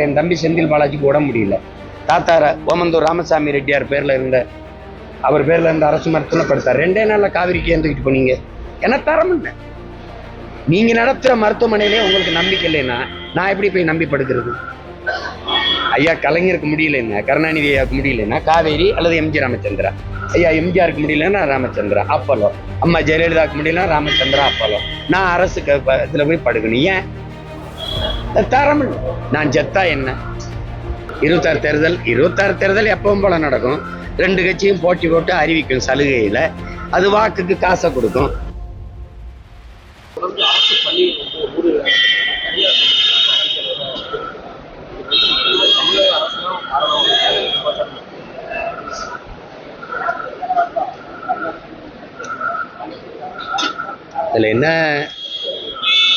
என் தம்பி செந்தில் பாலாஜிக்கு உடம்பு முடியல. தாத்தார ஓமந்தூர் ராமசாமி ரெட்டியார் பேர்ல இருந்த அவர் பேர்ல இருந்த அரசு மருத்துவமனை படுத்தார். 2 நாள்ல காவிரிக்கு ஏந்துக்கிட்டு போனீங்க. என்ன தரம் இல்லை. நீங்க நடத்துற மருத்துவமனையிலே உங்களுக்கு நம்பிக்கை இல்லைன்னா நான் எப்படி போய் நம்பி படுக்கிறது? ஐயா கலைஞருக்கு முடியலன்னா, கருணாநிதி ஐயாவுக்கு முடியலன்னா காவேரி அல்லது எம்ஜி ராமச்சந்திரா. ஐயா எம்ஜிஆருக்கு முடியலன்னா ராமச்சந்திரா அப்பலோ. அம்மா ஜெயலலிதாவுக்கு முடியலன்னா ராமச்சந்திரா அப்பலோ. நான் அரசுக்கு இதுல போய் படுக்கணும். ஏன் தரம்? நான் ஜெத்தா என்ன 26 தேர்தல் எப்பவும் போல நடக்கும். 2 கட்சியும் போட்டி போட்டு அறிவிக்கும் சலுகையில. அது வாக்குக்கு காசை கொடுக்கும். இதுல என்ன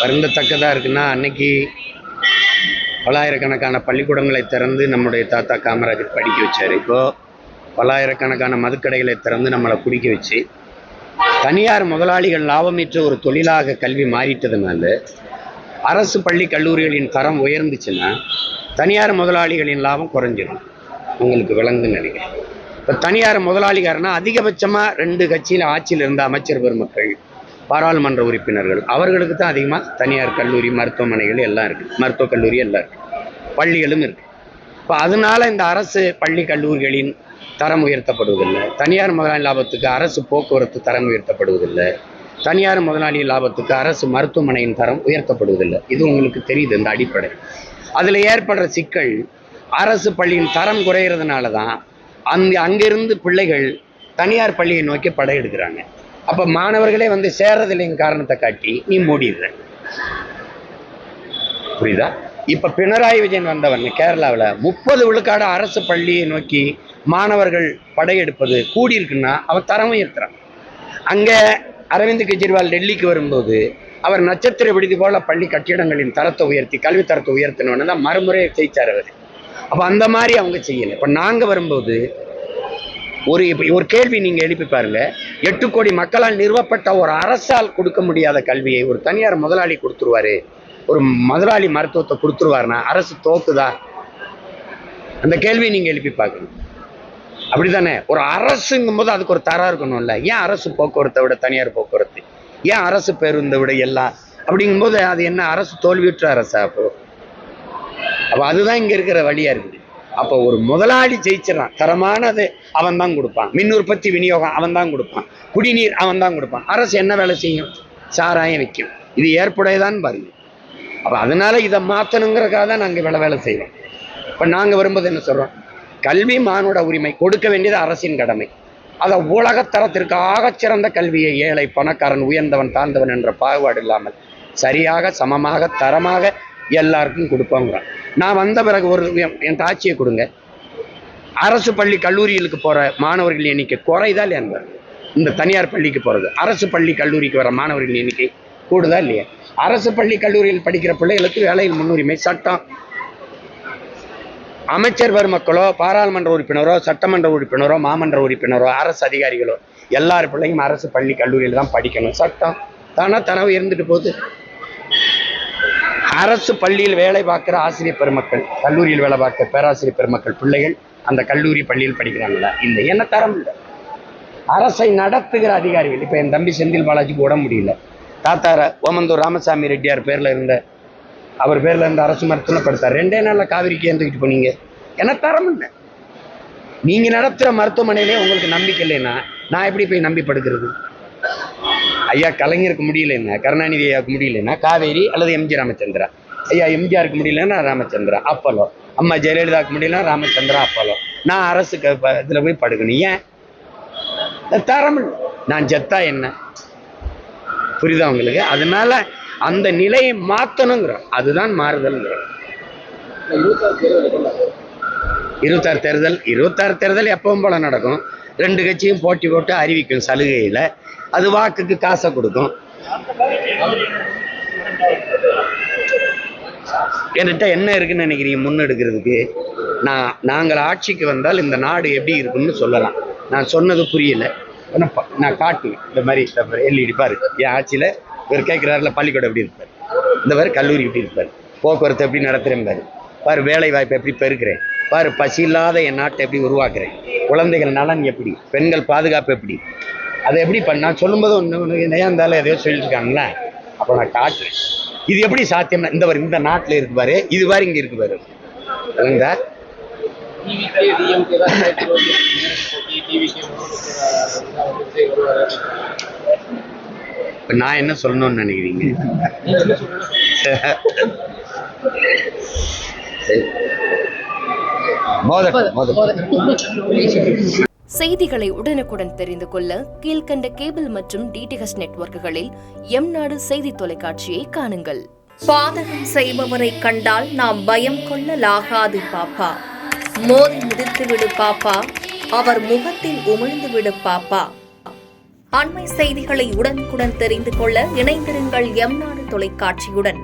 வருந்தத்தக்கதா இருக்குன்னா, அன்னைக்கு பல்லாயிரக்கணக்கான பள்ளிக்கூடங்களை திறந்து நம்முடைய தாத்தா காமராஜர் படிக்க வச்சார். இப்போ பல்லாயிரக்கணக்கான மதுக்கடைகளை திறந்து நம்மளை குடிக்க வச்சு தனியார் முதலாளிகள் லாபமற்ற ஒரு தொழிலாக கல்வி மாறிட்டதுனால அரசு பள்ளி கல்லூரிகளின் தரம் உயர்ந்துச்சுன்னா தனியார் முதலாளிகளின் லாபம் குறைஞ்சிடும். உங்களுக்கு விளங்கு நினைக்கிறேன். இப்போ தனியார் முதலாளிகாரனா அதிகபட்சமாக 2 கட்சியில் ஆட்சியில் இருந்த அமைச்சர் பெருமக்கள், பாராளுமன்ற உறுப்பினர்கள், அவர்களுக்கு தான் அதிகமாக தனியார் கல்லூரி மருத்துவமனைகள் எல்லாம் இருக்குது, மருத்துவக் கல்லூரி எல்லாம் இருக்குது, பள்ளிகளும் இருக்குது. இப்போ அதனால இந்த அரசு பள்ளி கல்லூரிகளின் தரம் உயர்த்தப்படுவதில்லை. தனியார் முதலாளி லாபத்துக்கு அரசு போக்குவரத்து தரம் உயர்த்தப்படுவதில்லை. தனியார் முதலாளி லாபத்துக்கு அரசு மருத்துவமனையின் தரம் உயர்த்தப்படுவதில்லை. இது உங்களுக்கு தெரியுது. இந்த அடிப்படை அதில் ஏற்படுற சிக்கல், அரசு பள்ளியின் தரம் குறைகிறதுனால தான் அங்கிருந்து பிள்ளைகள் தனியார் பள்ளியை நோக்கி படையெடுக்கிறாங்க. அப்ப மாணவர்களே வந்து சேர்றதில்லைங்க காரணத்தை காட்டி நீ மூடிடுற. புரியுதா? இப்ப பினராயி விஜயன் வந்தவன் கேரளாவில் 30 விழுக்காடு அரசு பள்ளியை நோக்கி மாணவர்கள் படையெடுப்பது கூடியிருக்குன்னா அவன் தரம் உயர்த்துறான். அங்க அரவிந்த் கெஜ்ரிவால் டெல்லிக்கு வரும்போது அவர் நட்சத்திர விடுதி போல பள்ளி கட்டிடங்களின் தரத்தை உயர்த்தி கல்வி தரத்தை உயர்த்தினோன்னு தான் மறுமுறையை ஜெயிச்சார் அவர். அப்ப அந்த மாதிரி அவங்க செய்யலை. இப்ப நாங்க வரும்போது ஒரு கேள்வி நீங்க எழுப்பி பாருங்க. 8 கோடி மக்களால் நிறுவப்பட்ட ஒரு அரசால் கொடுக்க முடியாத கல்வியை ஒரு தனியார் முதலாளி கொடுத்துருவாரு, ஒரு முதலாளி மருத்துவத்தை கொடுத்துருவாருன்னா அரசு தோக்குதா? அந்த கேள்வி நீங்க எழுப்பி பார்க்கணும். அப்படித்தானே? ஒரு அரசுங்கும் போது அதுக்கு ஒரு தரம் இருக்கணும்ல. ஏன் அரசு போக்குவரத்தை விட தனியார் போக்குவரத்து, ஏன் அரசு பேருந்தை விட எல்லாம் அப்படிங்கும் போது அது என்ன அரசு தோல்வியுற்ற அரசா? அப்போ அதுதான் இங்க இருக்கிற வழியா இருக்குது. அப்போ ஒரு முதலாளி ஜெயிச்சிடறான். தரமானது அவன் தான் கொடுப்பான். மின் உற்பத்தி விநியோகம் அவன் தான் கொடுப்பான். குடிநீர் அவன் தான் கொடுப்பான். அரசு என்ன வேலை செய்யும்? சாராயம் வைக்கும். இது ஏற்புடையதான் பாருங்க. அப்போ அதனால இதை மாற்றணுங்கிறதுக்காக தான் நாங்கள் வேலை செய்வோம். இப்போ நாங்கள் வரும்போது என்ன சொல்றோம்? கல்வி மானுட உரிமை, கொடுக்க வேண்டியது அரசின் கடமை. அதை உலகத்தரத்திற்கு ஆகச்சிறந்த கல்வியை ஏழை பணக்காரன் உயர்ந்தவன் தாழ்ந்தவன் என்ற பாகுபாடு இல்லாமல் சரியாக சமமாக தரமாக எல்லாருக்கும் கொடுப்பாங்கிறான். நான் வந்த பிறகு என் ஆட்சியை கொடுங்க, அரசு பள்ளி கல்லூரிகளுக்கு போற மாணவர்கள் எண்ணிக்கை குறைதா இல்லையா? இந்த தனியார் பள்ளிக்கு போறது, அரசு பள்ளி கல்லூரிக்கு வர மாணவர்கள் எண்ணிக்கை கூடுதா இல்லையா? அரசு பள்ளி கல்லூரியில் படிக்கிற பிள்ளைகளுக்கு வேலையில் முன்னுரிமை. சட்டம், அமைச்சர் பெருமக்களோ, பாராளுமன்ற உறுப்பினரோ, சட்டமன்ற உறுப்பினரோ, மாமன்ற உறுப்பினரோ, அரசு அதிகாரிகளோ எல்லார் பிள்ளையும் அரசு பள்ளி கல்லூரியில் தான் படிக்கணும். சட்டம் தானா தனவு இருந்துட்டு போகுது. அரசு பள்ளியில் வேலை பார்க்கிற ஆசிரியர் பெருமக்கள், கல்லூரியில் வேலை பார்க்கிற பேராசிரியர் பெருமக்கள் பிள்ளைகள் அந்த கல்லூரி பள்ளியில் படிக்கிறாங்களா? இல்லை. என்ன தரம் இல்லை. அரசை நடத்துகிற அதிகாரிகள். இப்ப என் தம்பி செந்தில் பாலாஜிக்கு உடம்பு முடியல. தாத்தார ஓமந்தூர் ராமசாமி ரெட்டியார் பேர்ல இருந்த அவர் பேர்ல இருந்த அரசு மருத்துவமனை படுத்தார். 2 நாள்ல காவிரிக்கு ஏந்துக்கிட்டு போனீங்க. என்ன தரம் இல்லை. நீங்க நடத்துற மருத்துவமனையிலே உங்களுக்கு நம்பிக்கை இல்லைன்னா நான் எப்படி போய் நம்பி படுக்கிறது? ஐயா கலைஞருக்கு முடியலன்னா, கருணாநிதி ஐயாவுக்கு முடியலன்னா காவேரி அல்லது எம்ஜி ராமச்சந்திரா. ஐயா எம்ஜிஆருக்கு முடியலன்னா ராமச்சந்திரா அப்பலோ. அம்மா ஜெயலலிதாவுக்கு முடியலன்னா ராமச்சந்திரா அப்பலோ. நான் அரசுக்கு இதுல போய் படுக்கணும். ஏன் தரம்? நான் ஜெத்தா என்ன? புரியுதா உங்களுக்கு? அதனால அந்த நிலையை மாற்றணுங்கிறோம். அதுதான் மாறுதல்ங்கிறோம். 26 தேர்தல் எப்பவும் போல நடக்கும். 2 கட்சியும் போட்டி போட்டு அறிவிக்கும் சலுகையில. அது வாக்குக்கு காசை கொடுக்கும். என்கிட்ட என்ன இருக்குன்னு நினைக்கிறீங்க முன்னெடுக்கிறதுக்கு? நாங்கள் ஆட்சிக்கு வந்தால் இந்த நாடு எப்படி இருக்குன்னு சொல்லலாம். நான் சொன்னது புரியல, நான் காட்டுவேன். இந்த மாதிரி எல்இடி பாரு, என் ஆட்சியில் இவர் கேட்குறாருல பள்ளிக்கூடம் எப்படி இருப்பார், இந்த மாதிரி கல்லூரி எப்படி இருப்பார், போக்குவரத்து எப்படி நடத்துகிறேன் பாரு, பாரு வேலை வாய்ப்பை எப்படி பெருக்கிறேன், பாரு பசி இல்லாத என் நாட்டை எப்படி உருவாக்குறேன், குழந்தைகள் நலன் எப்படி, பெண்கள் பாதுகாப்பு எப்படி, அதை எப்படி பண்ணா சொல்லும்போது ஒன்று இருந்தாலும் எதையோ சொல்லிட்டு இருக்காங்களே, அப்போ நான் காட்டுறேன் இது எப்படி சாத்தியம்னா இந்த நாட்டில் இருக்கு பாரு, இது பாரு இங்கே இருக்கு பாரு இல்லைங்களா. இப்போ நான் என்ன சொல்லணும்னு நினைக்கிறீங்க? செய்திகளை உடனுக்குடன் தெரிந்து கொள்ள கீழ்கண்ட கேபிள் மற்றும் டிடிஹெச் நெட்வொர்க்குகளில் எம் நாடு செய்தி தொலைக்காட்சியை காணுங்கள். பாதகம் செய்பவரை கண்டால் நாம் பயம் கொள்ளலாகாது பாப்பா. மோதி மிதித்து விடு பாப்பா, அவர் முகத்தில் உமிழ்ந்து விடு பாப்பா. அண்மை செய்திகளை உடனுக்குடன் தெரிந்து கொள்ள இணைந்திருங்கள் எம் நாடு தொலைக்காட்சியுடன்.